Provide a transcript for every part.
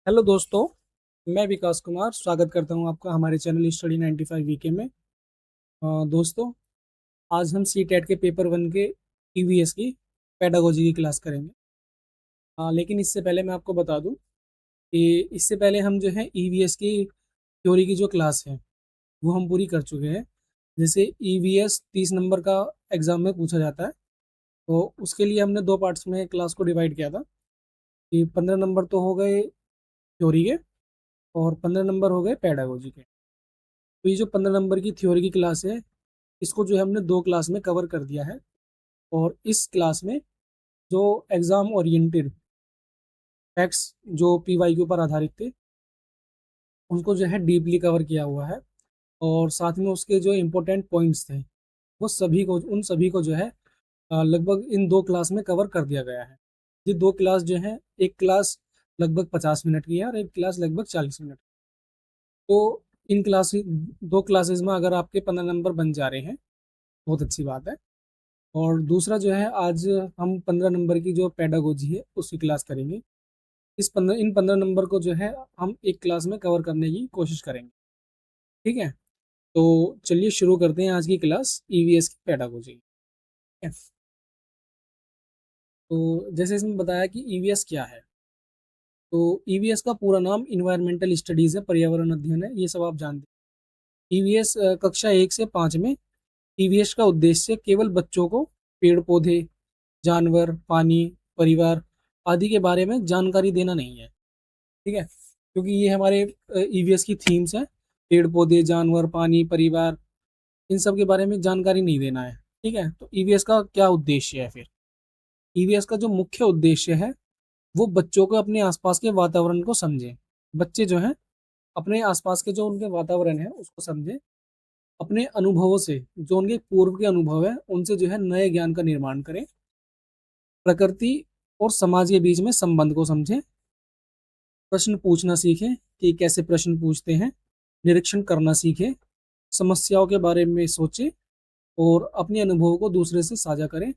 Hello दोस्तों। मैं विकास कुमार स्वागत करता हूं आपका हमारे चैनल स्टडी 95 वीके में। दोस्तों, आज हम सी टेट के पेपर वन के ईवीएस की पेडागोजी की क्लास करेंगे। लेकिन इससे पहले मैं आपको बता दूं कि इससे पहले हम जो है ईवीएस की थ्योरी की जो क्लास है वो हम पूरी कर चुके हैं। जैसे ईवीएस 30 नंबर का एग्ज़ाम में पूछा जाता है, तो उसके लिए हमने दो पार्ट्स में क्लास को डिवाइड किया था कि 15 नंबर तो हो गए थ्योरी के और 15 नंबर हो गए पेडागोजी के। तो ये जो 15 नंबर की थ्योरी की क्लास है, इसको जो है हमने दो क्लास में कवर कर दिया है। और इस क्लास में जो एग्ज़ाम ओरिएंटेड फैक्ट्स जो पीवाई के ऊपर आधारित थे, उनको जो है डीपली कवर किया हुआ है। और साथ में उसके जो इम्पोर्टेंट पॉइंट्स थे, वो सभी को उन सभी को जो है लगभग इन दो क्लास में कवर कर दिया गया है। ये दो क्लास जो है, एक क्लास लगभग 50 मिनट की है और एक क्लास लगभग 40 मिनट। तो इन क्लास दो क्लासेस में अगर आपके 15 नंबर बन जा रहे हैं, बहुत अच्छी बात है। और दूसरा जो है, आज हम 15 नंबर की जो पेडागोजी है उसकी क्लास करेंगे। इन 15 नंबर को जो है हम एक क्लास में कवर करने की कोशिश करेंगे। ठीक है, तो चलिए शुरू करते हैं आज की क्लास ईवीएस की पेडागोजी। ठीक है, तो जैसे इसमें बताया कि ईवीएस क्या है, तो ईवीएस का पूरा नाम इन्वायरमेंटल स्टडीज है, पर्यावरण अध्ययन है, ये सब आप जानते हैं। ईवीएस कक्षा 1 से 5 में ईवीएस का उद्देश्य केवल बच्चों को पेड़ पौधे, जानवर, पानी, परिवार आदि के बारे में जानकारी देना नहीं है। ठीक है, क्योंकि ये हमारे ईवीएस की थीम्स हैं। पेड़ पौधे, जानवर, पानी, परिवार, इन सब के बारे में जानकारी नहीं देना है। ठीक है, तो ईवीएस का क्या उद्देश्य है फिर? ईवीएस का जो मुख्य उद्देश्य है, वो बच्चों को अपने आसपास के वातावरण को समझें। बच्चे जो हैं अपने आसपास के जो उनके वातावरण है उसको समझें। अपने अनुभवों से, जो उनके पूर्व के अनुभव है, उनसे जो है नए ज्ञान का निर्माण करें। प्रकृति और समाज के बीच में संबंध को समझें। प्रश्न पूछना सीखें कि कैसे प्रश्न पूछते हैं। निरीक्षण करना सीखें। समस्याओं के बारे में सोचें और अपने अनुभवों को दूसरे से साझा करें।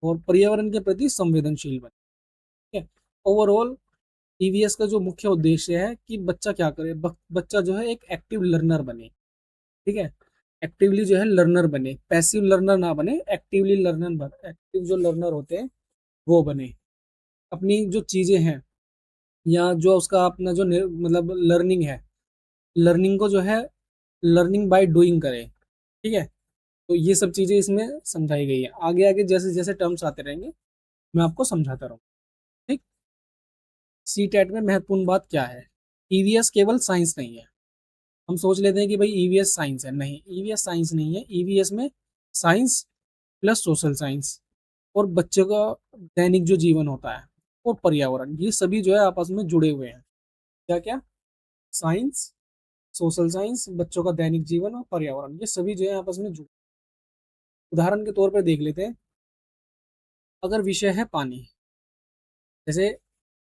और पर्यावरण के प्रति संवेदनशील बने। ठीक है, ओवरऑल ईवीएस का जो मुख्य उद्देश्य है कि बच्चा क्या करे, बच्चा जो है एक एक्टिव लर्नर बने। ठीक है, एक्टिवली जो है लर्नर बने, पैसिव लर्नर ना बने, एक्टिवली लर्नर बने। एक्टिव जो लर्नर होते हैं वो बने। अपनी जो चीज़ें हैं या जो उसका अपना जो मतलब लर्निंग है, लर्निंग को जो है लर्निंग बाय डूइंग करें। ठीक है, तो ये सब चीज़ें इसमें समझाई गई है। आगे आगे जैसे जैसे टर्म्स आते रहेंगे मैं आपको समझाता रहूँ। ठीक, सी टेट में महत्वपूर्ण बात क्या है? ईवीएस केवल साइंस नहीं है। हम सोच लेते हैं कि भाई ईवीएस साइंस है, नहीं, ईवीएस साइंस नहीं है। ईवीएस में साइंस प्लस सोशल साइंस और बच्चों का दैनिक जो जीवन होता है और पर्यावरण, ये सभी जो है आपस में जुड़े हुए हैं। क्या क्या? साइंस, सोशल साइंस, बच्चों का दैनिक जीवन और पर्यावरण, ये सभी जो है आपस में जुड़े। उदाहरण के तौर पर देख लेते हैं। अगर विषय है पानी, जैसे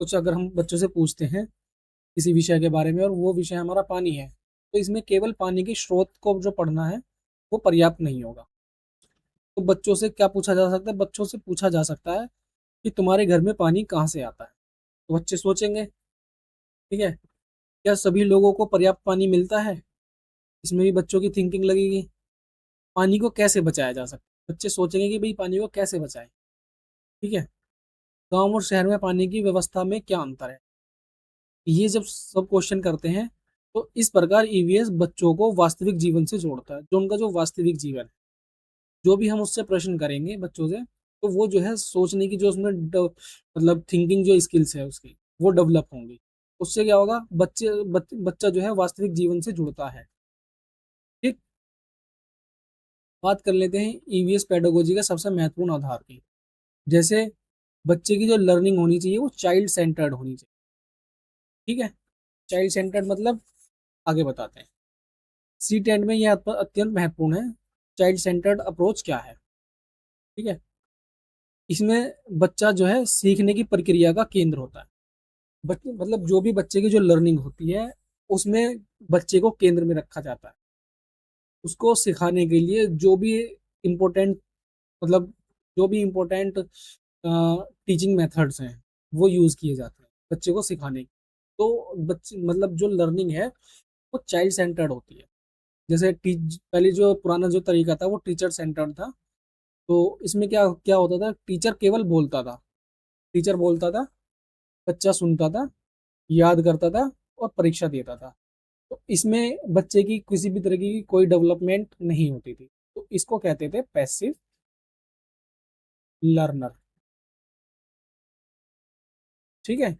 कुछ अगर हम बच्चों से पूछते हैं किसी विषय के बारे में और वो विषय हमारा पानी है, तो इसमें केवल पानी के स्रोत को जो पढ़ना है वो पर्याप्त नहीं होगा। तो बच्चों से क्या पूछा जा सकता है? बच्चों से पूछा जा सकता है कि तुम्हारे घर में पानी कहाँ से आता है। तो बच्चे सोचेंगे। ठीक है, क्या सभी लोगों को पर्याप्त पानी मिलता है? इसमें भी बच्चों की थिंकिंग लगेगी। पानी को कैसे बचाया जा सकता है? बच्चे सोचेंगे कि भाई पानी को कैसे बचाएं। ठीक है, गांव और शहर में पानी की व्यवस्था में क्या अंतर है? ये जब सब क्वेश्चन करते हैं, तो इस प्रकार ईवीएस बच्चों को वास्तविक जीवन से जोड़ता है। जो उनका जो वास्तविक जीवन है, जो भी हम उससे प्रश्न करेंगे बच्चों से, तो वो जो है सोचने की जो उसमें मतलब थिंकिंग जो स्किल्स है उसकी, वो डेवलप होंगी। उससे क्या होगा? बच्चा जो है वास्तविक जीवन से जुड़ता है। ठीक, बात कर लेते हैं ईवीएस पेडागोजी का सबसे महत्वपूर्ण आधार की। जैसे बच्चे की जो लर्निंग होनी चाहिए वो चाइल्ड सेंटर्ड होनी चाहिए। ठीक है, चाइल्ड सेंटर्ड मतलब आगे बताते हैं। सी टेट में यह अत्यंत महत्वपूर्ण है। चाइल्ड सेंटर्ड अप्रोच क्या है? ठीक है, इसमें बच्चा जो है सीखने की प्रक्रिया का केंद्र होता है। बच्चे मतलब जो भी बच्चे की जो लर्निंग होती है, उसमें बच्चे को केंद्र में रखा जाता है। उसको सिखाने के लिए जो भी इम्पोर्टेंट, मतलब जो भी इम्पोर्टेंट टीचिंग मेथड्स हैं वो यूज़ किए जाते हैं बच्चे को सिखाने के। तो बच्चे मतलब जो लर्निंग है वो चाइल्ड सेंटर्ड होती है। जैसे पहले जो पुराना जो तरीका था वो टीचर सेंटर्ड था। तो इसमें क्या क्या होता था, टीचर केवल बोलता था, टीचर बोलता था, बच्चा सुनता था, याद करता था और परीक्षा देता था। तो इसमें बच्चे की किसी भी तरह की कोई डेवलपमेंट नहीं होती थी। तो इसको कहते थे पैसिव लर्नर। ठीक है।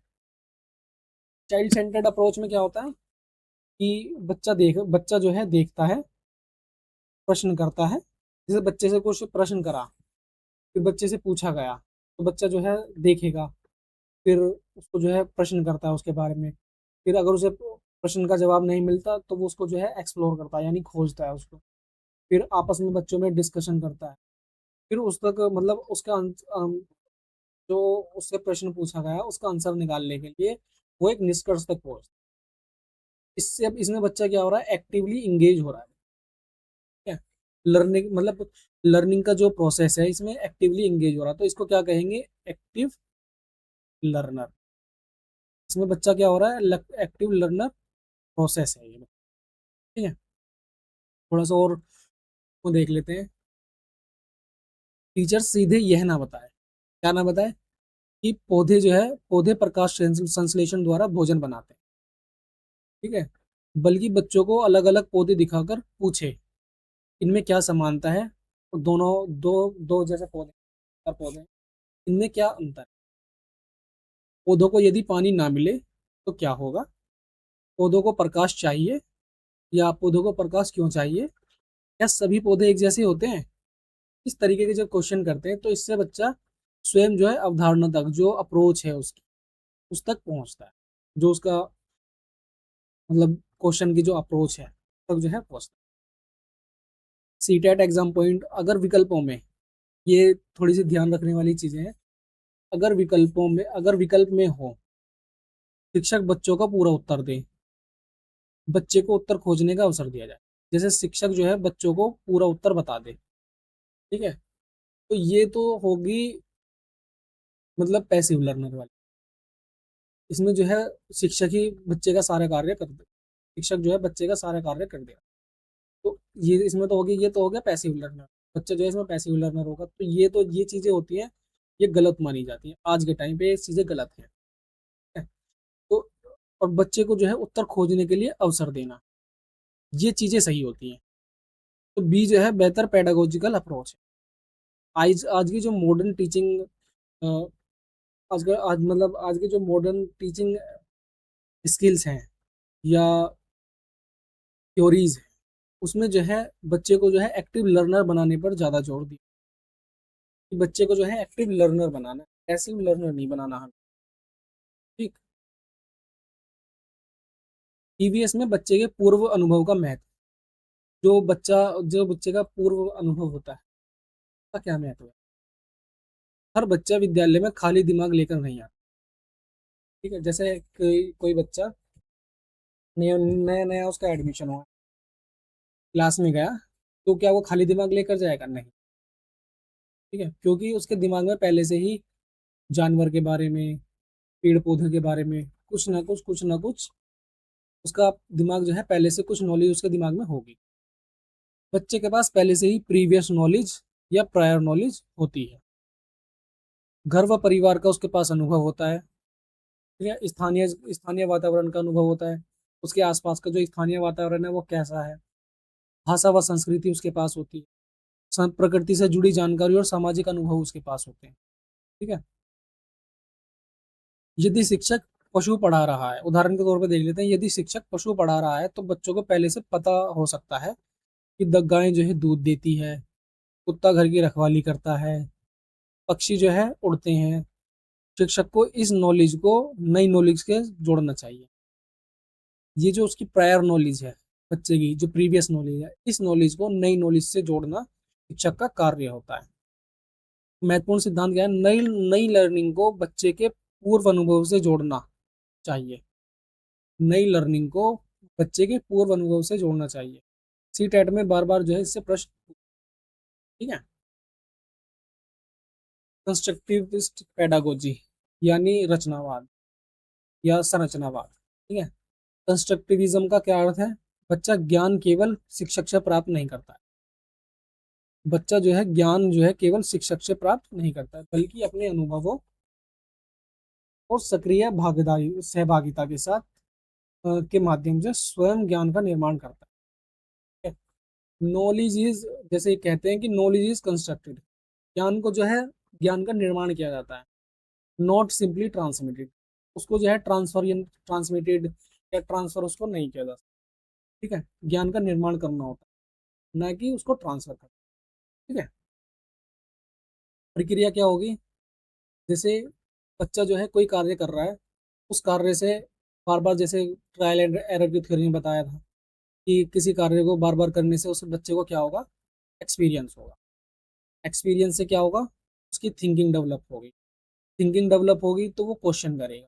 चाइल्ड सेंटर्ड अप्रोच में क्या होता है कि बच्चा जो है देखता है, प्रश्न करता है। जैसे बच्चे से कुछ प्रश्न करा, फिर बच्चे से पूछा गया, तो बच्चा जो है देखेगा, फिर उसको जो है प्रश्न करता है उसके बारे में। फिर अगर उसे प्रश्न का जवाब नहीं मिलता तो वो उसको जो है एक्सप्लोर करता है, यानी खोजता है उसको। फिर आपस में बच्चों में डिस्कशन करता है। फिर उस तक मतलब जो उससे प्रश्न पूछा गया उसका आंसर निकालने के लिए वो एक निष्कर्ष तक पहुंचता है। इससे अब इसमें बच्चा क्या हो रहा है, एक्टिवली इंगेज हो रहा है। ठीक है। लर्निंग मतलब लर्निंग का जो प्रोसेस है इसमें एक्टिवली इंगेज हो रहा है, तो इसको क्या कहेंगे, एक्टिव लर्नर। इसमें बच्चा क्या हो रहा है, एक्टिव लर्नर प्रोसेस है ये। ठीक है। थोड़ा सा और को देख लेते हैं। टीचर सीधे यह ना बताए, क्या ना बताए, कि पौधे प्रकाश संश्लेषण द्वारा भोजन बनाते हैं। ठीक है। बल्कि बच्चों को अलग अलग पौधे दिखाकर पूछे इनमें क्या समानता है, और दोनों दो दो जैसे पौधे इनमें क्या अंतर है। पौधों को यदि पानी ना मिले तो क्या होगा, पौधों को प्रकाश चाहिए या पौधों को प्रकाश क्यों चाहिए, क्या सभी पौधे एक जैसे होते हैं। इस तरीके के जब क्वेश्चन करते हैं तो इससे बच्चा स्वयं जो है अवधारणा तक जो अप्रोच है उसकी उस तक पहुंचता है, जो उसका मतलब क्वेश्चन की जो अप्रोच है तक जो है पहुंचता है। सीटेट एग्जाम पॉइंट अगर विकल्पों में, ये थोड़ी सी ध्यान रखने वाली चीजें हैं। अगर विकल्प में हो, शिक्षक बच्चों का पूरा उत्तर दे, बच्चे को उत्तर खोजने का अवसर दिया जाए। जैसे शिक्षक जो है बच्चों को पूरा उत्तर बता दे। ठीक है। तो ये तो होगी मतलब पैसिव लर्नर वाली। इसमें जो है शिक्षक ही बच्चे का सारा कार्य कर दे, शिक्षक जो है बच्चे का सारा कार्य कर देगा। तो ये इसमें तो होगी, ये तो हो गया पैसिव लर्नर। बच्चा जो है इसमें पैसिव लर्नर होगा। तो ये चीजें होती हैं, ये गलत मानी जाती हैं आज के टाइम पे, ये चीजें गलत हैं। ठीक है? तो और बच्चे को जो है उत्तर खोजने के लिए अवसर देना, ये चीजें सही होती हैं। तो बी जो है बेहतर पेडागोजिकल अप्रोच है। आज आज की जो मॉडर्न टीचिंग, आज के जो मॉडर्न टीचिंग स्किल्स हैं या थ्योरीज है, उसमें जो है बच्चे को जो है एक्टिव लर्नर बनाने पर ज़्यादा जोर दिया कि बच्चे को जो है एक्टिव लर्नर बनाना है, पैसिव लर्नर नहीं बनाना हमें। ठीक। ईवीएस में बच्चे के पूर्व अनुभव का महत्व, जो बच्चे का पूर्व अनुभव होता है उसका क्या महत्व है। हर बच्चा विद्यालय में खाली दिमाग लेकर नहीं आता। ठीक है। जैसे कोई बच्चा नया नया नया उसका एडमिशन हुआ, क्लास में गया, तो क्या वो खाली दिमाग लेकर जाएगा, नहीं। ठीक है। क्योंकि उसके दिमाग में पहले से ही जानवर के बारे में, पेड़ पौधे के बारे में कुछ ना कुछ उसका दिमाग जो है पहले से कुछ नॉलेज उसके दिमाग में होगी। बच्चे के पास पहले से ही प्रीवियस नॉलेज या प्रायर नॉलेज होती है। घर व परिवार का उसके पास अनुभव होता है। ठीक है। स्थानीय स्थानीय वातावरण का अनुभव होता है, उसके आसपास का जो स्थानीय वातावरण है वो कैसा है। भाषा व संस्कृति उसके पास होती है। प्रकृति से जुड़ी जानकारी और सामाजिक अनुभव उसके पास होते हैं। ठीक है। यदि शिक्षक पशु पढ़ा रहा है, उदाहरण के तौर पर देख लेते हैं, यदि शिक्षक पशु पढ़ा रहा है तो बच्चों को पहले से पता हो सकता है कि गाय जो है दूध देती है, कुत्ता घर की रखवाली करता है, पक्षी जो है उड़ते हैं। शिक्षक को इस नॉलेज को नई नॉलेज के जोड़ना चाहिए। ये जो उसकी प्रायर नॉलेज है, बच्चे की जो प्रीवियस नॉलेज है, इस नॉलेज को नई नॉलेज से जोड़ना शिक्षक का कार्य होता है। महत्वपूर्ण सिद्धांत क्या है, नई नई लर्निंग को बच्चे के पूर्व अनुभव से जोड़ना चाहिए। नई लर्निंग को बच्चे के पूर्व अनुभव से जोड़ना चाहिए। सी टेट में बार बार जो है इससे प्रश्न। ठीक है। कंस्ट्रक्टिविस्ट पेडागोजी यानी रचनावाद या संरचनावाद। ठीक है। कंस्ट्रक्टिविज्म का क्या अर्थ है? बच्चा ज्ञान केवल शिक्षक से प्राप्त नहीं करता है। बच्चा जो है ज्ञान जो है केवल शिक्षक से प्राप्त नहीं करता है, बल्कि अपने अनुभवों और सक्रिय भागीदारी सहभागिता के साथ के माध्यम से स्वयं ज्ञान का निर्माण करता है। नॉलेज इज, जैसे कहते हैं कि नॉलेज इज कंस्ट्रक्टेड, ज्ञान को जो है ज्ञान का निर्माण किया जाता है, नॉट सिंपली ट्रांसमिटेड। उसको जो है ट्रांसमिटेड या ट्रांसफर उसको नहीं किया जा सकता। ठीक है, ज्ञान का निर्माण करना होता है, ना कि उसको ट्रांसफर करना। ठीक है। प्रक्रिया क्या होगी? जैसे बच्चा जो है कोई कार्य कर रहा है, उस कार्य से बार बार, जैसे ट्रायल एंड एरर की थ्योरी में बताया था कि किसी कार्य को बार बार करने से उस बच्चे को क्या होगा? एक्सपीरियंस होगा। एक्सपीरियंस से क्या होगा? उसकी थिंकिंग डेवलप होगी। थिंकिंग डेवलप होगी तो वो क्वेश्चन करेगा।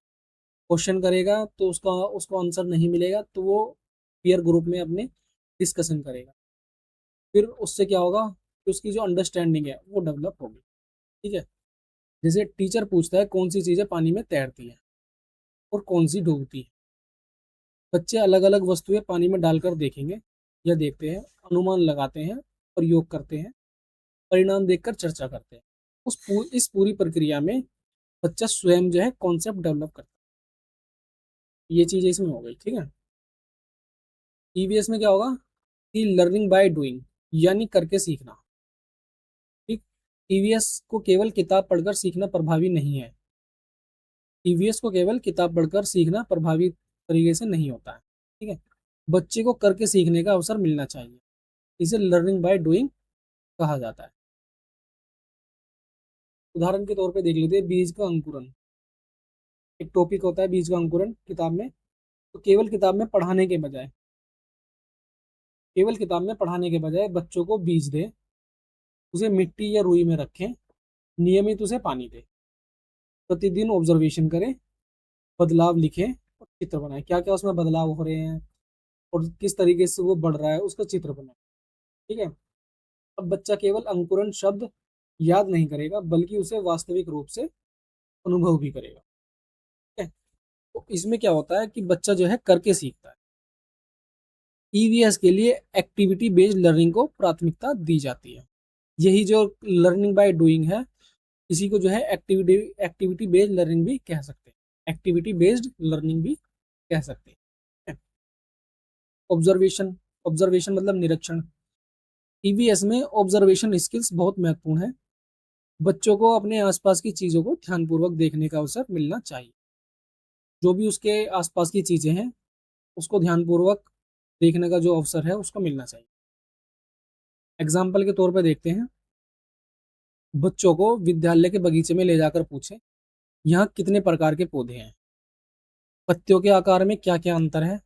क्वेश्चन करेगा तो उसका उसको आंसर नहीं मिलेगा तो वो पीयर ग्रुप में अपने डिस्कशन करेगा। फिर उससे क्या होगा कि उसकी जो अंडरस्टैंडिंग है वो डेवलप होगी। ठीक है। जैसे टीचर पूछता है कौन सी चीज़ें पानी में तैरती हैं और कौन सी डूबती है। बच्चे अलग अलग वस्तुएं पानी में डालकर देखेंगे या देखते हैं, अनुमान लगाते हैं, प्रयोग करते हैं, परिणाम देखकर चर्चा करते हैं। इस पूरी प्रक्रिया में बच्चा स्वयं जो है कॉन्सेप्ट डेवलप करता है। ये चीज़ इसमें हो गई। ठीक है। ईवीएस में क्या होगा कि लर्निंग बाय डूइंग, यानी करके सीखना। ठीक। ईवीएस को केवल किताब पढ़कर सीखना प्रभावी नहीं है। ईवीएस को केवल किताब पढ़कर सीखना प्रभावी तरीके से नहीं होता है। ठीक है। बच्चे को करके सीखने का अवसर मिलना चाहिए। इसे लर्निंग बाय डूइंग कहा जाता है। उदाहरण के तौर पे देख लेते हैं बीज का अंकुरन। एक टॉपिक होता है बीज का अंकुरन किताब में। तो केवल किताब में पढ़ाने के बजाय बच्चों को बीज दे, उसे मिट्टी या रुई में रखें, नियमित उसे पानी दे, प्रतिदिन ऑब्जर्वेशन करें, बदलाव लिखें और चित्र बनाएं। क्या क्या उसमें बदलाव हो रहे हैं और किस तरीके से वो बढ़ रहा है उसका चित्र बनाएं। ठीक है। अब बच्चा केवल अंकुरन शब्द याद नहीं करेगा बल्कि उसे वास्तविक रूप से अनुभव भी करेगा। ठीक है। तो इसमें क्या होता है कि बच्चा जो है करके सीखता है। ईवीएस के लिए एक्टिविटी बेस्ड लर्निंग को प्राथमिकता दी जाती है। यही जो लर्निंग बाय डूइंग है, इसी को जो है एक्टिविटी एक्टिविटी बेस्ड लर्निंग भी कह सकते हैं। एक्टिविटी बेस्ड लर्निंग भी कह सकते हैं। ऑब्जर्वेशन, ऑब्जर्वेशन मतलब निरीक्षण। ईवीएस में ऑब्जर्वेशन स्किल्स बहुत महत्वपूर्ण है। बच्चों को अपने आसपास की चीज़ों को ध्यानपूर्वक देखने का अवसर मिलना चाहिए। जो भी उसके आसपास की चीज़ें हैं उसको ध्यानपूर्वक देखने का जो अवसर है उसको मिलना चाहिए। एग्जाम्पल के तौर पर देखते हैं, बच्चों को विद्यालय के बगीचे में ले जाकर पूछें यहाँ कितने प्रकार के पौधे हैं, पत्तियों के आकार में क्या क्या अंतर है,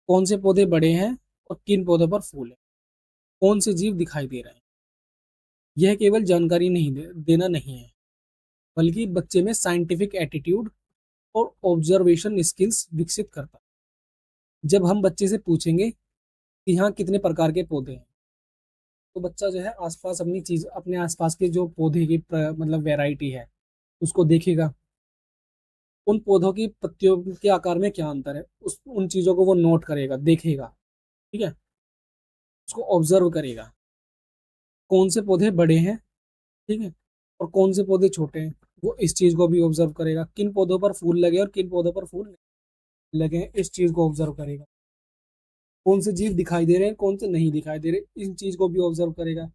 कौन से पौधे बड़े हैं और किन पौधों पर फूल है, कौन से जीव दिखाई दे रहे हैं। यह केवल जानकारी देना नहीं है, बल्कि बच्चे में साइंटिफिक एटीट्यूड और ऑब्जर्वेशन स्किल्स विकसित करता है। जब हम बच्चे से पूछेंगे कि यहाँ कितने प्रकार के पौधे हैं, तो बच्चा जो है आसपास अपनी चीज अपने आसपास के जो पौधे की मतलब वैरायटी है उसको देखेगा। उन पौधों की पत्तियों के आकार में क्या अंतर है उस उन चीजों को वो नोट करेगा, देखेगा। ठीक है। उसको ऑब्जर्व करेगा, कौन से पौधे बड़े हैं, ठीक है, और कौन से पौधे छोटे हैं। वो इस चीज को भी ऑब्जर्व करेगा, किन पौधों पर फूल लगे और किन पौधों पर फूल नहीं लगे हैं, इस चीज को ऑब्जर्व करेगा। कौन से जीव दिखाई दे रहे हैं, कौन से नहीं दिखाई दे रहे, इन चीज को भी ऑब्जर्व करेगा।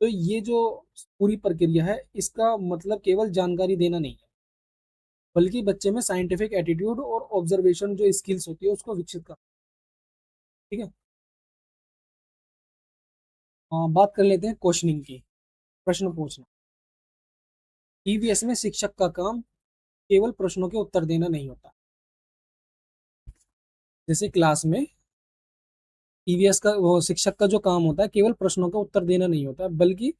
तो ये जो पूरी प्रक्रिया है इसका मतलब केवल जानकारी देना नहीं है, बल्कि बच्चे में साइंटिफिक एटीट्यूड और ऑब्जर्वेशन जो स्किल्स होती है उसको विकसित कर। ठीक है। बात कर लेते हैं क्वेश्चनिंग की, प्रश्न पूछना। ईवीएस में शिक्षक का काम केवल प्रश्नों के उत्तर देना नहीं होता। जैसे क्लास में ईवीएस का वो शिक्षक का जो काम होता है केवल प्रश्नों का उत्तर देना नहीं होता, बल्कि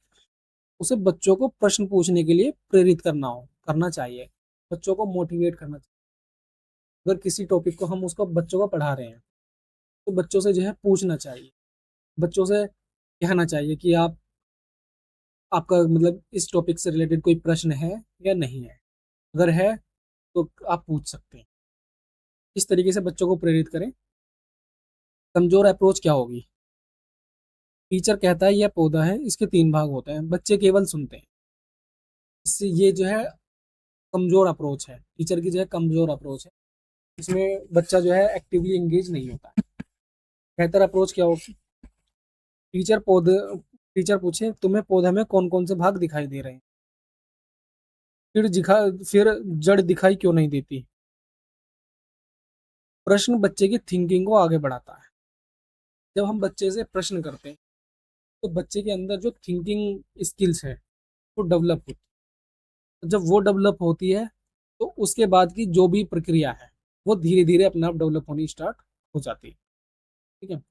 उसे बच्चों को प्रश्न पूछने के लिए प्रेरित करना चाहिए, बच्चों को मोटिवेट करना चाहिए। अगर किसी टॉपिक को हम उसको बच्चों को पढ़ा रहे हैं तो बच्चों से जो है पूछना चाहिए, बच्चों से कहना चाहिए कि आपका मतलब इस टॉपिक से रिलेटेड कोई प्रश्न है या नहीं है। अगर है तो आप पूछ सकते हैं। इस तरीके से बच्चों को प्रेरित करें। कमजोर अप्रोच क्या होगी? टीचर कहता है यह पौधा है, इसके 3 भाग होते हैं, बच्चे केवल सुनते हैं। इससे ये जो है कमजोर अप्रोच है, टीचर की जो है कमजोर अप्रोच है। इसमें बच्चा जो है एक्टिवली एंगेज नहीं होता है। बेहतर अप्रोच क्या होगी? टीचर पौधे टीचर पूछे तुम्हें पौधे में कौन कौन से भाग दिखाई दे रहे हैं? फिर जड़ दिखाई क्यों नहीं देती? प्रश्न बच्चे की थिंकिंग को आगे बढ़ाता है। जब हम बच्चे से प्रश्न करते हैं तो बच्चे के अंदर जो थिंकिंग स्किल्स है वो डेवलप होती है। जब वो डेवलप होती है तो उसके बाद की जो भी प्रक्रिया है वो धीरे धीरे अपने आप डेवलप होनी स्टार्ट हो जाती है। ठीक है।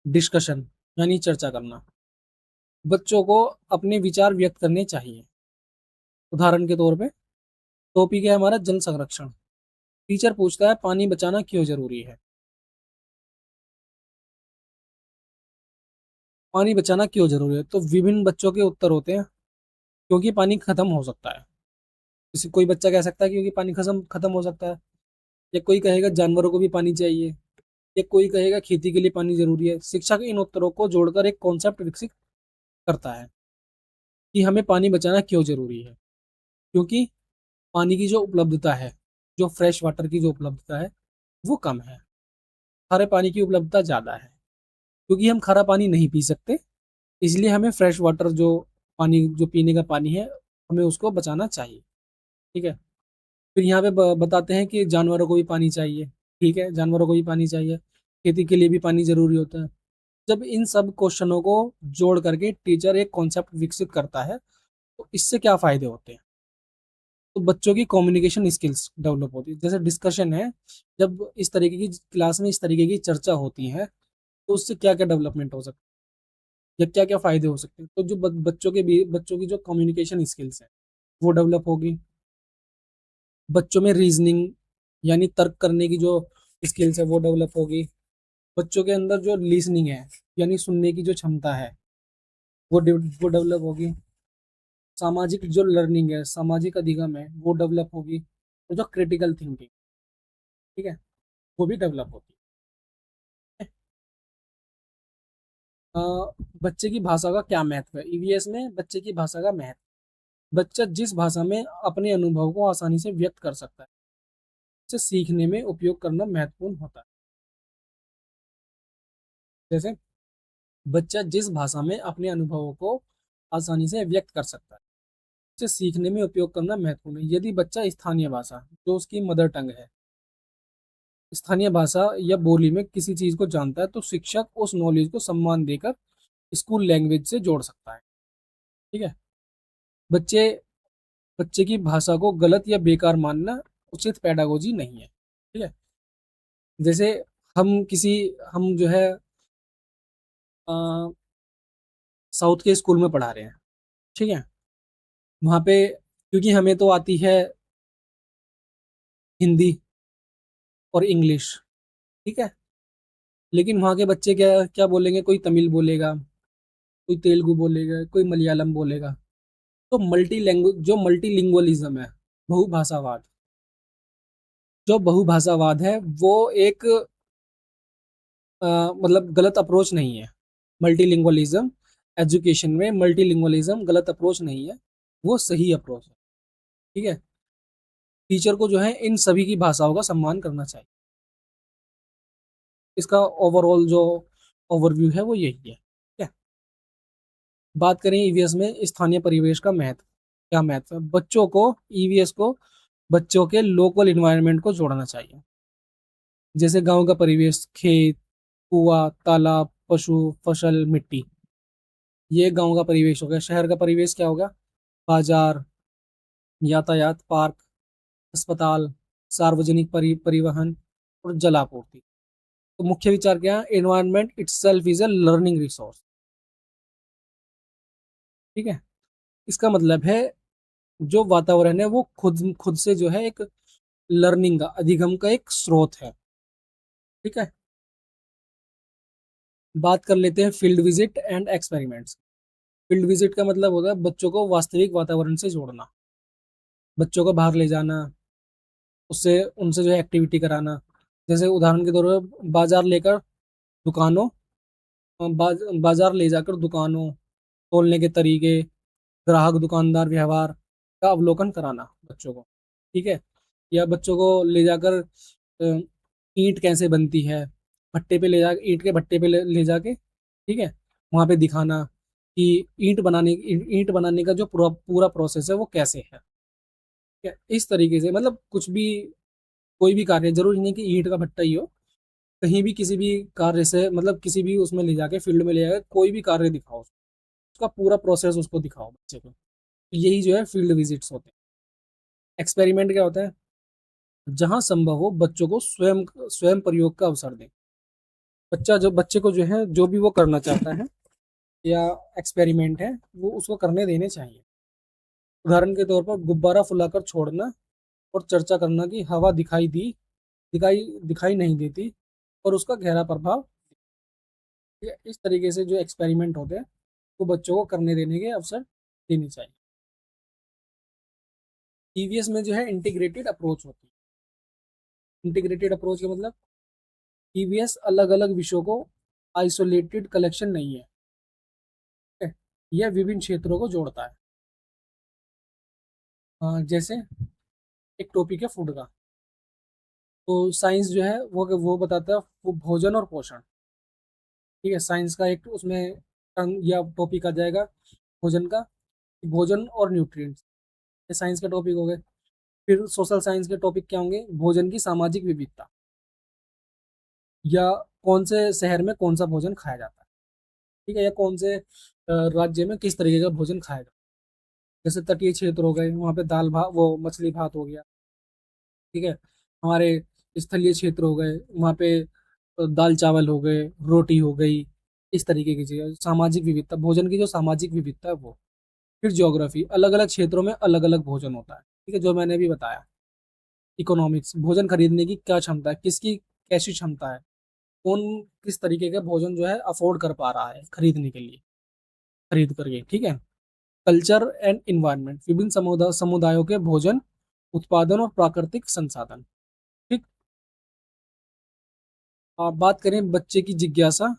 डिस्कशन यानी चर्चा करना। बच्चों को अपने विचार व्यक्त करने चाहिए। उदाहरण के तौर पे टॉपिक है हमारा जल संरक्षण। टीचर पूछता है पानी बचाना क्यों जरूरी है? पानी बचाना क्यों जरूरी है? तो विभिन्न बच्चों के उत्तर होते हैं। क्योंकि पानी खत्म हो सकता है। किसी कोई बच्चा कह सकता है क्योंकि पानी खत्म खत्म हो सकता है। या कोई कहेगा जानवरों को भी पानी चाहिए। या कोई कहेगा खेती के लिए पानी जरूरी है। शिक्षक इन उत्तरों को जोड़कर एक कॉन्सेप्ट विकसित करता है कि हमें पानी बचाना क्यों जरूरी है। क्योंकि पानी की जो उपलब्धता है, जो फ्रेश वाटर की जो उपलब्धता है वो कम है। खारे पानी की उपलब्धता ज़्यादा है। क्योंकि हम खारा पानी नहीं पी सकते, इसलिए हमें फ्रेश वाटर जो पानी जो पीने का पानी है हमें उसको बचाना चाहिए। ठीक है। फिर यहाँ पे बताते हैं कि जानवरों को भी पानी चाहिए। ठीक है, जानवरों को भी पानी चाहिए, खेती के लिए भी पानी जरूरी होता है। जब इन सब क्वेश्चनों को जोड़ करके टीचर एक कॉन्सेप्ट विकसित करता है तो इससे क्या फायदे होते हैं? तो बच्चों की कम्युनिकेशन स्किल्स डेवलप होती है। जैसे डिस्कशन है, जब इस तरीके की क्लास में इस तरीके की चर्चा होती है तो उससे क्या क्या डेवलपमेंट हो सकता है या क्या क्या फायदे हो सकते हैं? तो जो बच्चों की जो कम्युनिकेशन स्किल्स है वो डेवलप होगी। बच्चों में रीजनिंग यानी तर्क करने की जो स्किल्स है वो डेवलप होगी। बच्चों के अंदर जो लिसनिंग है यानी सुनने की जो क्षमता है वो डेवलप होगी। सामाजिक जो लर्निंग है, सामाजिक अधिगम है वो डेवलप होगी। और जो क्रिटिकल थिंकिंग, ठीक है, वो भी डेवलप होती है। अ, बच्चे की भाषा का क्या महत्व है? ईवीएस में बच्चे की भाषा का महत्व। बच्चा जिस भाषा में अपने अनुभव को आसानी से व्यक्त कर सकता है उसे सीखने में उपयोग करना महत्वपूर्ण होता है। जैसे बच्चा जिस भाषा में अपने अनुभवों को आसानी से व्यक्त कर सकता है उसे सीखने में उपयोग करना महत्वपूर्ण है। यदि बच्चा स्थानीय भाषा जो उसकी मदर टंग है, स्थानीय भाषा या बोली में किसी चीज को जानता है तो शिक्षक उस नॉलेज को सम्मान देकर स्कूल लैंग्वेज से जोड़ सकता है। ठीक है। बच्चे बच्चे की भाषा को गलत या बेकार मानना उचित पेडागोजी नहीं है। ठीक है। जैसे हम जो है साउथ के स्कूल में पढ़ा रहे हैं। ठीक है। वहाँ पे क्योंकि हमें तो आती है हिंदी और इंग्लिश। ठीक है। लेकिन वहाँ के बच्चे क्या क्या बोलेंगे? कोई तमिल बोलेगा, कोई तेलुगु बोलेगा, कोई मलयालम बोलेगा। तो मल्टीलिंगुअलिज्म है, बहुभाषावाद, जो बहुभाषावाद है वो एक मतलब गलत अप्रोच नहीं है। मल्टीलिंगुअलिज्म एजुकेशन में मल्टीलिंगुअलिज्म गलत अप्रोच नहीं है, वो सही अप्रोच है। ठीक है। टीचर को जो है इन सभी की भाषाओं का सम्मान करना चाहिए। इसका ओवरऑल जो ओवरव्यू है वो यही है। ठीक है। बात करें ईवीएस में स्थानीय परिवेश का महत्व। क्या महत्व है? ईवीएस को बच्चों के लोकल इन्वायरमेंट को जोड़ना चाहिए। जैसे गांव का परिवेश, खेत, कुआं, तालाब, पशु, फसल, मिट्टी, ये गांव का परिवेश हो गया। शहर का परिवेश क्या होगा? बाजार, यातायात, पार्क, अस्पताल, सार्वजनिक परिवहन और जल आपूर्ति। तो मुख्य विचार क्या है? Environment itself is a learning resource. ठीक है। इसका मतलब है जो वातावरण है वो खुद खुद से जो है एक लर्निंग का, अधिगम का एक स्रोत है। ठीक है। बात कर लेते हैं field visit and experiments. Field visit का मतलब होता है बच्चों को वास्तविक वातावरण से जोड़ना, बच्चों को बाहर ले जाना, उससे उनसे जो है एक्टिविटी कराना। जैसे उदाहरण के तौर पर बाजार लेकर दुकानों बाजार ले जाकर दुकानों, तोलने के तरीके, ग्राहक दुकानदार व्यवहार का अवलोकन कराना बच्चों को। ठीक है। या बच्चों को ले जाकर ईंट कैसे बनती है, भट्टे पे ले जा ईंट के भट्टे पे ले जाके, ठीक है, वहाँ पे दिखाना कि ईंट बनाने का जो पूरा पूरा प्रोसेस है वो कैसे है। ठीक है। इस तरीके से मतलब कुछ भी, कोई भी कार्य, जरूरी नहीं कि ईंट का भट्टा ही हो, कहीं भी किसी भी कार्य से मतलब किसी भी उसमें ले जाके फील्ड में ले जाकर कोई भी कार्य दिखाओ, उसका पूरा प्रोसेस उसको दिखाओ बच्चे को। यही जो है फील्ड विजिट्स होते हैं। एक्सपेरिमेंट क्या होता है? जहां संभव हो बच्चों को स्वयं स्वयं प्रयोग का अवसर दें। बच्चे को जो है जो भी वो करना चाहता है या एक्सपेरिमेंट है वो उसको करने देने चाहिए। उदाहरण के तौर पर गुब्बारा फुलाकर छोड़ना और चर्चा करना कि हवा दिखाई दिखाई नहीं देती और उसका गहरा प्रभाव। ठीक है। इस तरीके से जो एक्सपेरिमेंट होते हैं वो बच्चों को करने देने के अवसर देने चाहिए। ईवीएस में जो है इंटीग्रेटेड अप्रोच होती है। इंटीग्रेटेड अप्रोच का मतलब ईवीएस अलग अलग विषयों को आइसोलेटेड कलेक्शन नहीं है। ठीक है? यह विभिन्न क्षेत्रों को जोड़ता है। जैसे एक टॉपिक है फूड का, तो साइंस जो है वो बताता है वो भोजन और पोषण। ठीक है। साइंस का एक उसमें टर्म या टॉपिक आ जाएगा भोजन का, भोजन और न्यूट्रिएंट्स, ये साइंस के टॉपिक हो गए। फिर सोशल साइंस के टॉपिक क्या होंगे? भोजन की सामाजिक विविधता, या कौन से शहर में कौन सा भोजन खाया जाता है। ठीक है। या कौन से राज्य में किस तरीके का भोजन खाया जाता है। जैसे तटीय क्षेत्र हो गए, वहाँ पे दाल भात, वो मछली भात हो गया। ठीक है। हमारे स्थलीय क्षेत्र हो गए, वहाँ पे दाल चावल हो गए, रोटी हो गई। इस तरीके की चीज़ें, सामाजिक विविधता, भोजन की जो सामाजिक विविधता है वो। फिर ज्योग्राफी, अलग अलग क्षेत्रों में अलग अलग भोजन होता है। ठीक है, जो मैंने भी बताया। इकोनॉमिक्स, भोजन खरीदने की क्या क्षमता है, किसकी कैसी क्षमता है, कौन किस तरीके का भोजन जो है अफोर्ड कर पा रहा है खरीदने के लिए, खरीद करके। ठीक है। कल्चर एंड इन्वायरमेंट, विभिन्न समुदायों के भोजन उत्पादन और प्राकृतिक संसाधन। ठीक। आप बात करें बच्चे की जिज्ञासा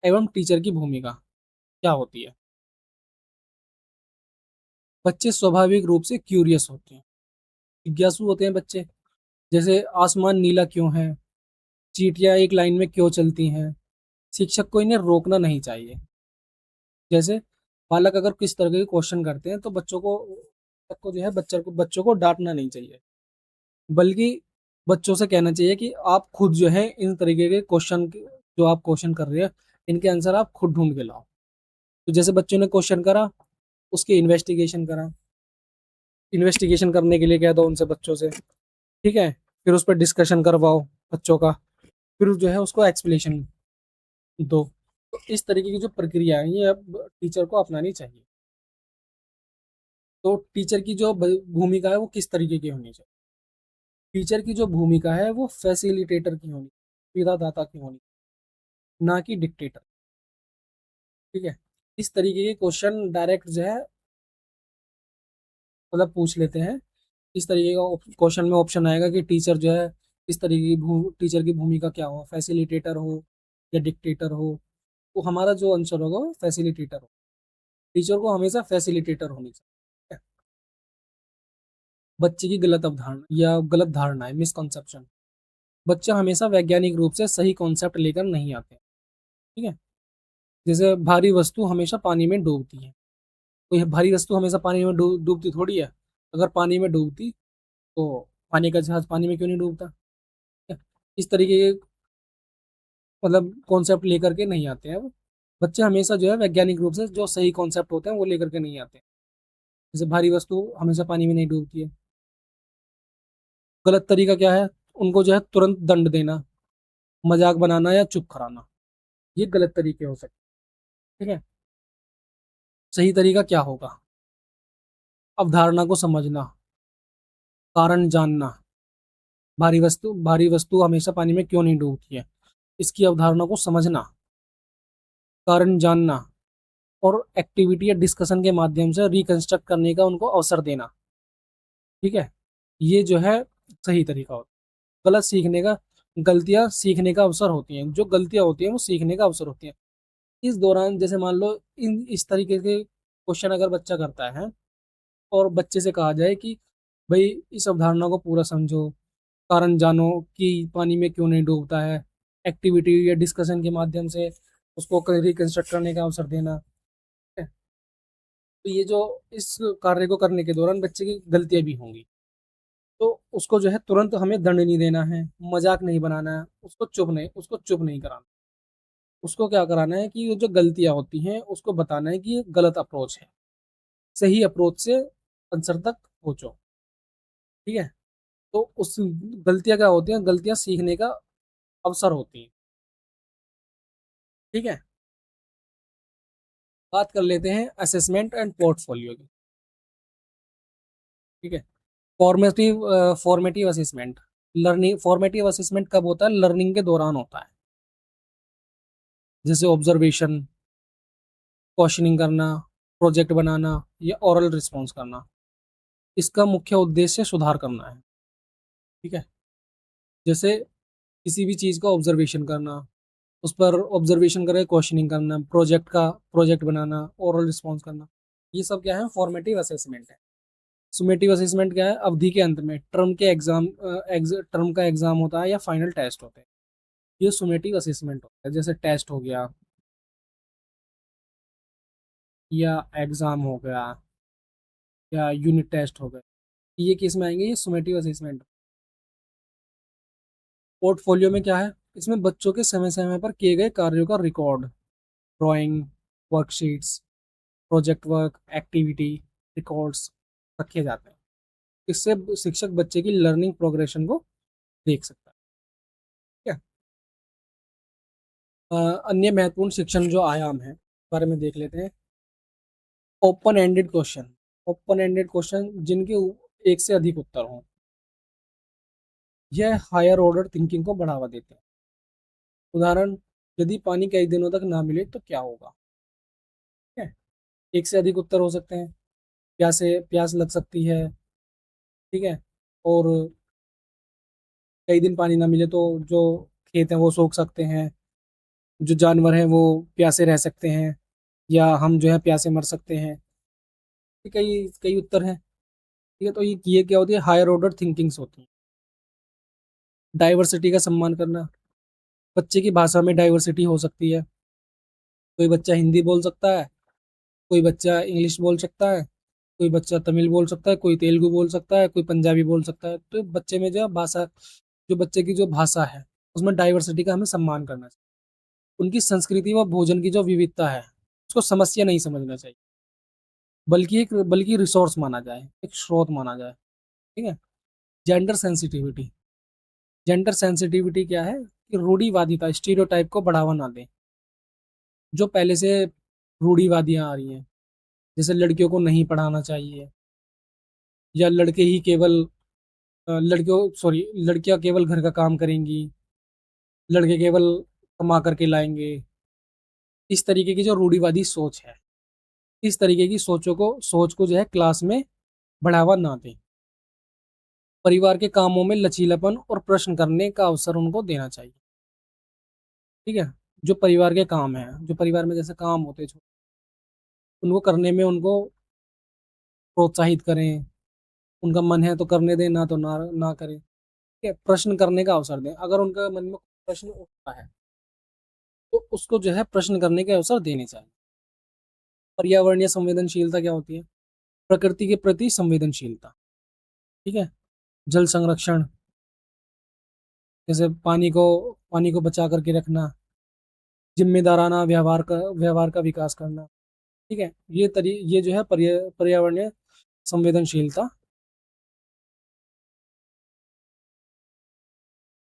एवं टीचर की भूमिका क्या होती है। बच्चे स्वाभाविक रूप से क्यूरियस होते हैं, जिज्ञासु होते हैं बच्चे। जैसे आसमान नीला क्यों है, चींटियां एक लाइन में क्यों चलती हैं। शिक्षक को इन्हें रोकना नहीं चाहिए। जैसे बालक अगर किस तरह के क्वेश्चन करते हैं तो बच्चों को जो है बच्चों को डांटना नहीं चाहिए, बल्कि बच्चों से कहना चाहिए कि आप खुद जो है इन तरीके के क्वेश्चन, जो आप क्वेश्चन कर रहे हैं इनके आंसर आप खुद ढूंढ के लाओ। तो जैसे बच्चों ने क्वेश्चन करा, उसकी इन्वेस्टिगेशन करा, इन्वेस्टिगेशन करने के लिए कह दो उनसे बच्चों से। ठीक है। फिर उस पर डिस्कशन करवाओ बच्चों का, फिर जो है उसको एक्सप्लेनेशन दो। तो इस तरीके की जो प्रक्रिया है ये अब टीचर को अपनानी चाहिए। तो टीचर की जो भूमिका है वो किस तरीके की होनी चाहिए? टीचर की जो भूमिका है वो फैसिलिटेटर की होनी, सुविधादाता की होनी, ना कि डिक्टेटर। ठीक है। इस तरीके के क्वेश्चन डायरेक्ट जो है मतलब पूछ लेते हैं। इस तरीके का क्वेश्चन में ऑप्शन आएगा कि टीचर जो है इस तरीके की टीचर की भूमिका क्या हो, फैसिलिटेटर हो या डिक्टेटर हो। तो हमारा जो आंसर होगा वो फैसिलिटेटर हो। टीचर को हमेशा फैसिलिटेटर होनी चाहिए। बच्चे की गलत अवधारणा या गलत धारणा है, मिसकॉन्सेप्शन। बच्चे हमेशा वैज्ञानिक रूप से सही कॉन्सेप्ट लेकर नहीं आते। ठीक है। जैसे भारी वस्तु हमेशा पानी में डूबती है, तो यह भारी वस्तु हमेशा पानी में डूबती थोड़ी है। अगर पानी में डूबती तो पानी का जहाज पानी में क्यों नहीं डूबता। ठीक है? इस तरीके के मतलब कॉन्सेप्ट लेकर के नहीं आते हैं वो। बच्चे हमेशा जो है वैज्ञानिक रूप से जो सही कॉन्सेप्ट होते हैं वो लेकर के नहीं आते। जैसे भारी वस्तु हमेशा पानी में नहीं डूबती है। गलत तरीका क्या है? उनको जो है तुरंत दंड देना, मजाक बनाना या चुप कराना, ये गलत तरीके हो सकते हैं। ठीक है। सही तरीका क्या होगा? अवधारणा को समझना, कारण जानना, भारी वस्तु हमेशा पानी में क्यों नहीं डूबती है, इसकी अवधारणा को समझना, कारण जानना, और एक्टिविटी या डिस्कशन के माध्यम से रिकंस्ट्रक्ट करने का उनको अवसर देना। ठीक है। ये जो है सही तरीका होता है। गलत सीखने का गलतियाँ सीखने का अवसर होती हैं, जो गलतियाँ होती हैं वो सीखने का अवसर होती हैं। इस दौरान जैसे मान लो इन इस तरीके के क्वेश्चन अगर बच्चा करता है और बच्चे से कहा जाए कि भाई इस अवधारणा को पूरा समझो, कारण जानो कि पानी में क्यों नहीं डूबता है, एक्टिविटी या डिस्कशन के माध्यम से उसको रिकंस्ट्रक्ट करने का अवसर देना। ठीक है? तो ये जो इस कार्य को करने के दौरान बच्चे की गलतियां भी होंगी, तो उसको जो है तुरंत हमें दंड नहीं देना है, मजाक नहीं बनाना है, उसको चुप नहीं कराना। उसको क्या कराना है कि ये जो गलतियां होती हैं उसको बताना है कि ये गलत अप्रोच है, सही अप्रोच से आंसर तक पहुंचो। ठीक है? तो उस गलतियां क्या होती हैं, गलतियां सीखने का अवसर होती हैं। ठीक है? बात कर लेते हैं असेसमेंट एंड पोर्टफोलियो की। ठीक है? Formative formative assessment, learning formative assessment कब होता है, लर्निंग के दौरान होता है। जैसे ऑब्जर्वेशन, क्वेश्चनिंग करना, प्रोजेक्ट बनाना या ओरल रिस्पॉन्स करना। इसका मुख्य उद्देश्य सुधार करना है। ठीक है? जैसे किसी भी चीज़ का ऑब्जर्वेशन करना, उस पर ऑब्जर्वेशन करके क्वेश्चनिंग करना, प्रोजेक्ट बनाना, ओरल रिस्पॉन्स करना, ये सब क्या है, फॉर्मेटिव असेसमेंट है। सुमेटिव असेसमेंट क्या है, अवधि के अंत में टर्म का एग्जाम होता है या फाइनल टेस्ट होता है, ये सुमेटिव असेसमेंट होता है। जैसे टेस्ट हो गया या एग्जाम हो गया या यूनिट टेस्ट हो गया, ये किस में आएंगे, ये सुमेटिव असेसमेंट। पोर्टफोलियो में क्या है, इसमें बच्चों के समय समय पर किए गए कार्यों का record, drawing, worksheets, project work, activity records रखे जाते हैं। इससे शिक्षक बच्चे की लर्निंग प्रोग्रेशन को देख सकता है। ठीक है? अन्य महत्वपूर्ण शिक्षण जो आयाम है बारे में देख लेते हैं। Open ended question, open ended question जिनके एक से अधिक उत्तर हों, यह हायर ऑर्डर थिंकिंग को बढ़ावा देते हैं। उदाहरण, यदि पानी कई दिनों तक ना मिले तो क्या होगा। ठीक है? एक से अधिक उत्तर हो सकते हैं। प्यास लग सकती है। ठीक है? और कई दिन पानी ना मिले तो जो खेत हैं वो सूख सकते हैं, जो जानवर हैं वो प्यासे रह सकते हैं, या हम जो है प्यासे मर सकते हैं। ये कई कई उत्तर हैं। ठीक है? तो ये क्या होती है, हायर ऑर्डर थिंकिंग्स होती हैं। डाइवर्सिटी का सम्मान करना, बच्चे की भाषा में डाइवर्सिटी हो सकती है। कोई बच्चा हिंदी बोल सकता है, कोई बच्चा इंग्लिश बोल सकता है, कोई बच्चा तमिल बोल सकता है, कोई तेलुगु बोल सकता है, कोई पंजाबी बोल सकता है। तो बच्चे में जो भाषा, जो बच्चे की जो भाषा है उसमें डाइवर्सिटी का हमें सम्मान करना चाहिए। उनकी संस्कृति व भोजन की जो विविधता है उसको समस्या नहीं समझना चाहिए, बल्कि रिसोर्स माना जाए, एक स्रोत माना जाए। ठीक है? जेंडर सेंसिटिविटी, जेंडर सेंसिटिविटी क्या है कि रूढ़िवादिता, स्टीरियोटाइप को बढ़ावा ना दें। जो पहले से रूढ़िवादियां आ रही हैं, जैसे लड़कियों को नहीं पढ़ाना चाहिए, या लड़के ही केवल लड़कियां केवल घर का काम करेंगी, लड़के केवल कमा करके लाएंगे। इस तरीके की जो रूढ़िवादी सोच है, इस तरीके की सोच को जो है क्लास में बढ़ावा ना दें। परिवार के कामों में लचीलापन और प्रश्न करने का अवसर उनको देना चाहिए। ठीक है? जो परिवार के काम हैं, जो परिवार में जैसे काम होते हैं उनको करने में उनको प्रोत्साहित करें। उनका मन है तो करने दें, ना तो ना करें। ठीक है? प्रश्न करने का अवसर दें, अगर उनका मन में प्रश्न उठता है तो उसको जो है प्रश्न करने के अवसर देने चाहिए। पर्यावरणीय संवेदनशीलता क्या होती है, प्रकृति के प्रति संवेदनशीलता। ठीक है? जल संरक्षण, जैसे पानी को बचा करके रखना, जिम्मेदाराना व्यवहार का विकास करना। ठीक है? ये जो है पर्यावरणीय संवेदनशीलता।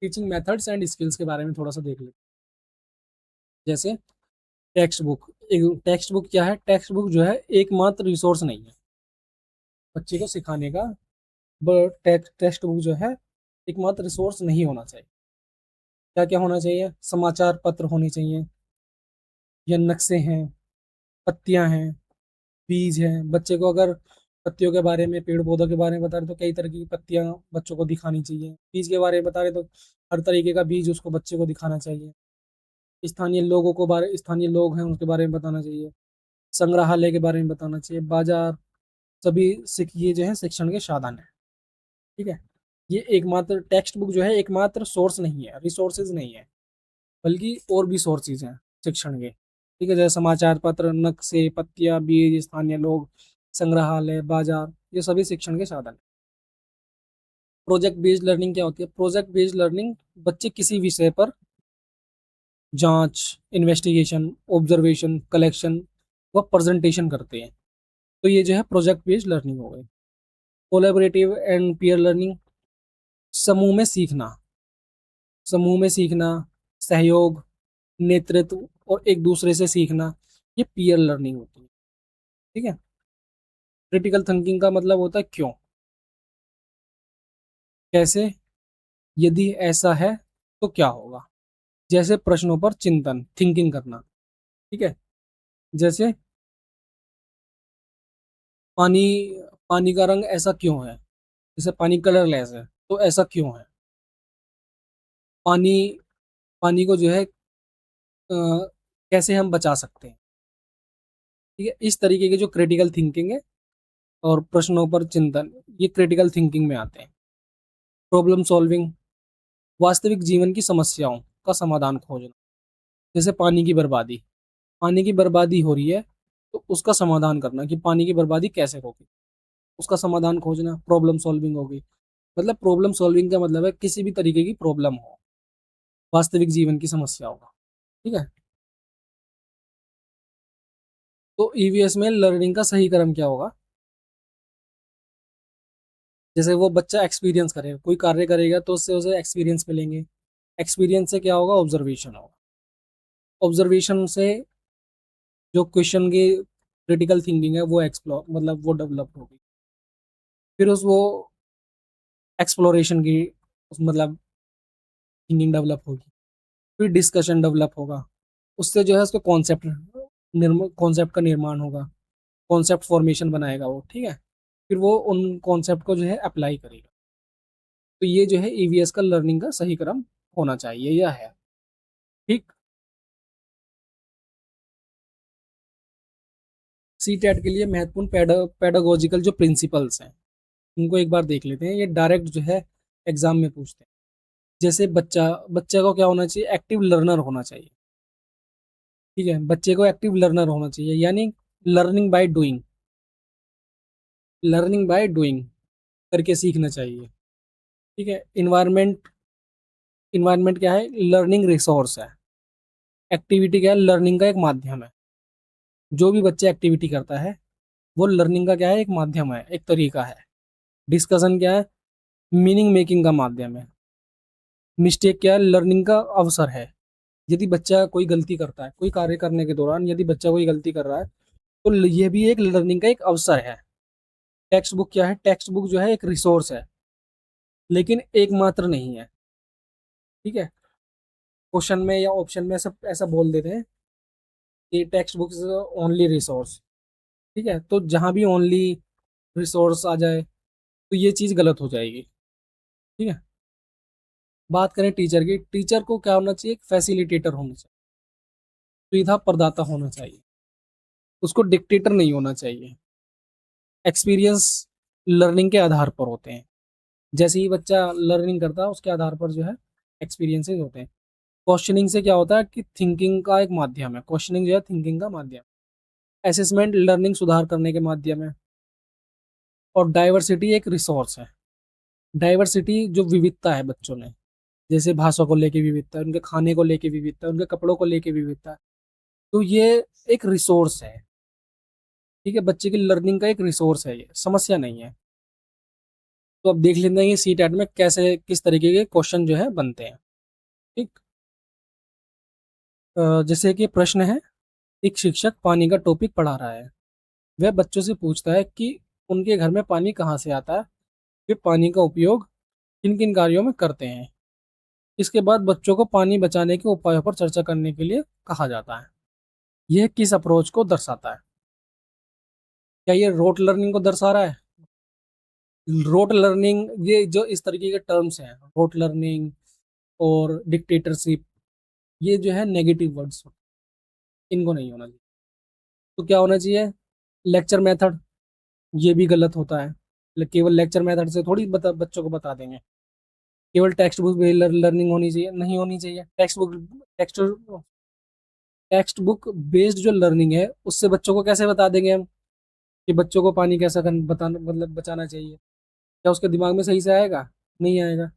टीचिंग मेथड्स एंड स्किल्स के बारे में थोड़ा सा देख लेते हैं। जैसे टेक्स्ट बुक, टेक्स्ट बुक क्या है, टेक्स्ट बुक जो है एकमात्र रिसोर्स नहीं है बच्चे को सिखाने का। टेक्स्ट बुक जो है एकमात्र रिसोर्स नहीं होना चाहिए। क्या क्या होना चाहिए, समाचार पत्र होने चाहिए, या नक्शे हैं, पत्तियां हैं, बीज हैं। बच्चे को अगर पत्तियों के बारे में, पेड़ पौधों के बारे में बता रहे तो कई तरह की पत्तियां बच्चों को दिखानी चाहिए। बीज के बारे में बता रहे तो हर तरीके का बीज उसको बच्चे को दिखाना चाहिए। स्थानीय लोग हैं उनके बारे में बताना चाहिए। संग्रहालय के बारे में बताना चाहिए। बाजार, सभी ये जो है शिक्षण के साधन है। ठीक है। ये एकमात्र टेक्स्ट बुक जो है एकमात्र सोर्स नहीं है, रिसोर्सेज नहीं है, बल्कि और भी सोर्सेज हैं शिक्षण के। ठीक है, जैसे समाचार पत्र, नक्शे, पत्तियां, बीज, स्थानीय लोग, संग्रहालय, बाजार, ये सभी शिक्षण के साधन हैं। प्रोजेक्ट बेस्ड लर्निंग क्या होती है? प्रोजेक्ट बेस्ड लर्निंग, बच्चे किसी विषय पर जांच, इन्वेस्टिगेशन, ऑब्जर्वेशन, कलेक्शन व प्रेजेंटेशन करते हैं। तो ये जो है प्रोजेक्ट बेस्ड लर्निंग हो गई। कोलैबोरेटिव एंड पीयर लर्निंग, समूह में सीखना, समूह में सीखना, सहयोग, नेतृत्व और एक दूसरे से सीखना, ये पीयर लर्निंग होती है। ठीक है। क्रिटिकल थिंकिंग का मतलब होता है क्यों, कैसे, यदि ऐसा है तो क्या होगा, जैसे प्रश्नों पर चिंतन, थिंकिंग करना। ठीक है। जैसे पानी, पानी का रंग ऐसा क्यों है, जैसे पानी कलरलेस है तो ऐसा क्यों है। पानी, पानी को जो है कैसे हम बचा सकते हैं। ठीक है, इस तरीके की जो क्रिटिकल थिंकिंग है और प्रश्नों पर चिंतन, ये क्रिटिकल थिंकिंग में आते हैं। प्रॉब्लम सॉल्विंग, वास्तविक जीवन की समस्याओं का समाधान खोजना। जैसे पानी की बर्बादी, पानी की बर्बादी हो रही है तो उसका समाधान करना कि पानी की बर्बादी कैसे रोके, उसका समाधान खोजना, प्रॉब्लम सॉल्विंग होगी। मतलब प्रॉब्लम सॉल्विंग का मतलब है किसी भी तरीके की प्रॉब्लम हो, वास्तविक जीवन की समस्या होगा। ठीक है। तो ईवीएस में लर्निंग का सही क्रम क्या होगा? जैसे वो बच्चा एक्सपीरियंस करेगा, कोई कार्य करेगा तो उससे उसे एक्सपीरियंस मिलेंगे। एक्सपीरियंस से क्या होगा? ऑब्जर्वेशन होगा। ऑब्जर्वेशन से जो क्वेश्चन की क्रिटिकल थिंकिंग है वो एक्सप्लोर मतलब वो डेवलप होगी। फिर उस वो एक्सप्लोरेशन की मतलब थिंकिंग डेवलप होगी। फिर डिस्कशन डेवलप होगा। उससे जो है उसको कॉन्सेप्ट का निर्माण होगा, कॉन्सेप्ट फॉर्मेशन बनाएगा वो। ठीक है। फिर वो उन कॉन्सेप्ट को जो है अप्लाई करेगा। तो ये जो है ईवीएस का लर्निंग का सही क्रम होना चाहिए, यह है। ठीक। सी टेट के लिए महत्वपूर्ण पेडागोजिकल जो प्रिंसिपल्स हैं उनको एक बार देख लेते हैं। ये डायरेक्ट जो है एग्जाम में पूछते हैं। जैसे बच्चा को क्या होना चाहिए? एक्टिव लर्नर होना चाहिए। ठीक है, बच्चे को एक्टिव लर्नर होना चाहिए, यानी learning by doing, learning by doing करके सीखना चाहिए। ठीक है। इन्वायरमेंट, इन्वायरमेंट क्या है? लर्निंग रिसोर्स है। एक्टिविटी क्या है? लर्निंग का एक माध्यम है। जो भी बच्चा एक्टिविटी करता है वो लर्निंग का क्या है? एक माध्यम है, एक तरीका है। डिस्कशन क्या है? मीनिंग मेकिंग का माध्यम है। मिस्टेक क्या है? लर्निंग का अवसर है। यदि बच्चा कोई गलती करता है, कोई कार्य करने के दौरान यदि बच्चा कोई गलती कर रहा है तो यह भी एक लर्निंग का एक अवसर है। टेक्स्ट बुक क्या है? टेक्स्ट बुक जो है एक रिसोर्स है, लेकिन एकमात्र नहीं है। ठीक है। क्वेश्चन में या ऑप्शन में ऐसा ऐसा बोल देते हैं कि text book is only resource. ठीक है, तो जहां भी ओनली रिसोर्स आ जाए तो ये चीज़ गलत हो जाएगी। ठीक है। बात करें टीचर की, टीचर को क्या होना चाहिए? एक फैसिलिटेटर होना चाहिए, सुविधा प्रदाता होना चाहिए, उसको डिक्टेटर नहीं होना चाहिए। एक्सपीरियंस लर्निंग के आधार पर होते हैं। जैसे ही बच्चा लर्निंग करता है उसके आधार पर जो है एक्सपीरियंसेस होते हैं। क्वेश्चनिंग से क्या होता है कि थिंकिंग का एक माध्यम है, क्वेश्चनिंग जो है थिंकिंग का माध्यम। असेसमेंट लर्निंग सुधार करने के माध्यम है। और डाइवर्सिटी एक रिसोर्स है। डाइवर्सिटी जो विविधता है बच्चों में, जैसे भाषा को लेके विविधता है, उनके खाने को लेके विविधता है, उनके कपड़ों को लेके विविधता है, तो ये एक रिसोर्स है। ठीक है, बच्चे की लर्निंग का एक रिसोर्स है, ये समस्या नहीं है। तो अब देख लेते हैं कि सी टेट में कैसे किस तरीके के क्वेश्चन जो है बनते हैं। ठीक। जैसे कि प्रश्न है, एक शिक्षक पानी का टॉपिक पढ़ा रहा है। वह बच्चों से पूछता है कि उनके घर में पानी कहाँ से आता है, वे पानी का उपयोग किन किन कार्यों में करते हैं। इसके बाद बच्चों को पानी बचाने के उपायों पर चर्चा करने के लिए कहा जाता है। यह किस अप्रोच को दर्शाता है? क्या ये रोट लर्निंग को दर्शा रहा है? रोट लर्निंग, ये जो इस तरीके के टर्म्स हैं, रोट लर्निंग और डिक्टेटरशिप, ये जो है नेगेटिव वर्ड्स, इनको नहीं होना चाहिए। तो क्या होना चाहिए? लेक्चर मेथड, ये भी गलत होता है। केवल लेक्चर मेथड से थोड़ी बच्चों को बता देंगे। केवल टेक्स्ट बुक बेस्ड लर्निंग होनी चाहिए? नहीं होनी चाहिए। टेक्स्ट टेक्स्ट बुक बेस्ड जो लर्निंग है, उससे बच्चों को कैसे बता देंगे हम कि बच्चों को पानी कैसा बताना, मतलब बचाना चाहिए? क्या उसके दिमाग में सही से आएगा? नहीं आएगा।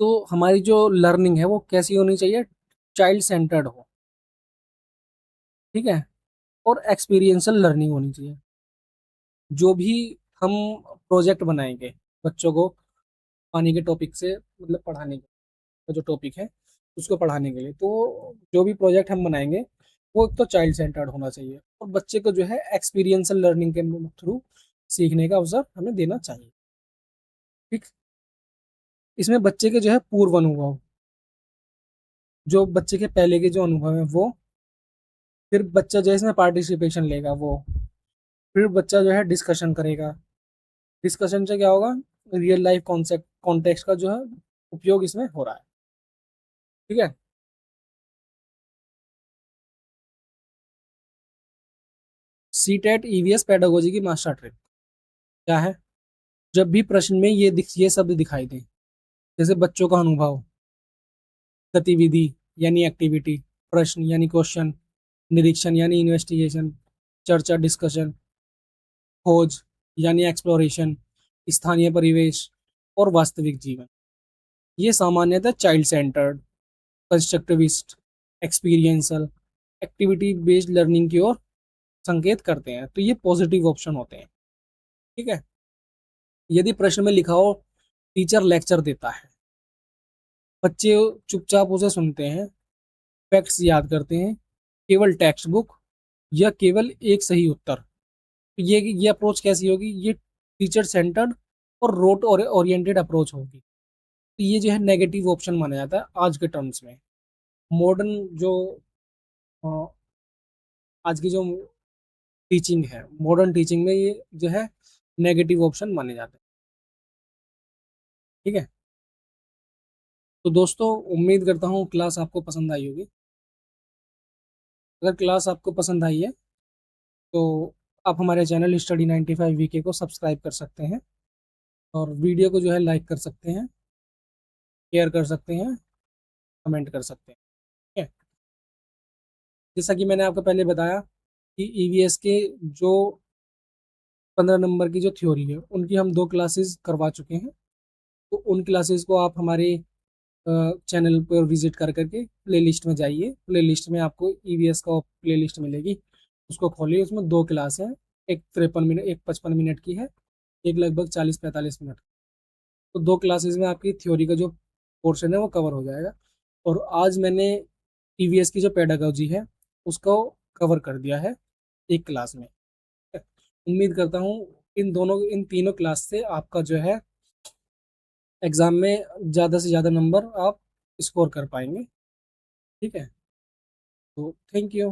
तो हमारी जो लर्निंग है वो कैसी होनी चाहिए? चाइल्ड सेंटर्ड हो, ठीक है, और एक्सपीरियंशियल लर्निंग होनी चाहिए। जो भी हम प्रोजेक्ट बनाएंगे बच्चों को पानी के टॉपिक से, मतलब पढ़ाने के जो टॉपिक है उसको पढ़ाने के लिए, तो जो भी प्रोजेक्ट हम बनाएंगे वो एक तो चाइल्ड सेंटर्ड होना चाहिए, और बच्चे को जो है एक्सपीरियंशियल लर्निंग के थ्रू सीखने का अवसर हमें देना चाहिए। ठीक। इसमें बच्चे के जो है पूर्व अनुभव, जो बच्चे के पहले के जो अनुभव है वो, फिर बच्चा जो है इसमें पार्टिसिपेशन लेगा वो, फिर बच्चा जो है डिस्कशन करेगा। डिस्कशन से क्या होगा? रियल लाइफ कॉन्सेप्ट कॉन्टेक्स्ट का जो है उपयोग इसमें हो रहा है। ठीक है। सीटेट ईवीएस पेडागोजी की मास्टर ट्रिक क्या है? जब भी प्रश्न में ये शब्द दिखाई दे, जैसे बच्चों का अनुभव, गतिविधि यानी एक्टिविटी, प्रश्न यानी क्वेश्चन, निरीक्षण यानी इन्वेस्टिगेशन, चर्चा डिस्कशन, खोज यानी एक्सप्लोरेशन, स्थानीय परिवेश और वास्तविक जीवन, ये सामान्यतः child centred, constructivist, experiential, activity based learning की ओर संकेत करते हैं। तो ये पॉजिटिव ऑप्शन होते हैं। ठीक है। यदि प्रश्न में लिखा हो टीचर लेक्चर देता है, बच्चे चुपचाप उसे सुनते हैं, फैक्ट्स याद करते हैं, केवल टेक्स्ट बुक या केवल एक सही उत्तर, तो ये अप्रोच कैसी होगी? ये टीचर सेंटर्ड और रोट और ओरिएंटेड अप्रोच होगी। तो ये जो है नेगेटिव ऑप्शन माना जाता है आज के टर्म्स में। मॉडर्न जो अ, आज की जो टीचिंग है, मॉडर्न टीचिंग में ये जो है नेगेटिव ऑप्शन माने जाते हैं। ठीक है। तो दोस्तों, उम्मीद करता हूँ क्लास आपको पसंद आई होगी। अगर क्लास आपको पसंद आई है तो आप हमारे चैनल स्टडी 95 वीके को सब्सक्राइब कर सकते हैं, और वीडियो को जो है लाइक कर सकते हैं, शेयर कर सकते हैं, कमेंट कर सकते हैं। ठीक है। जैसा कि मैंने आपको पहले बताया कि ईवीएस के जो 15 नंबर की जो थ्योरी है उनकी हम 2 क्लासेस करवा चुके हैं। तो उन क्लासेस को आप हमारे चैनल पर विजिट कर करके प्ले लिस्ट में जाइए। प्ले लिस्ट में आपको ईवीएस का प्ले लिस्ट मिलेगी, उसको खोलिए। उसमें 2 क्लास है, एक 53 मिनट, एक 55 मिनट की है, एक लगभग 40-45 मिनट। तो 2 क्लासेस में आपकी थ्योरी का जो पोर्शन है वो कवर हो जाएगा। और आज मैंने ईवीएस की जो पेडागोजी है उसको कवर कर दिया है एक क्लास में। उम्मीद करता हूँ इन तीनों क्लास से आपका जो है एग्जाम में ज़्यादा से ज़्यादा नंबर आप स्कोर कर पाएंगे। ठीक है। तो थैंक यू।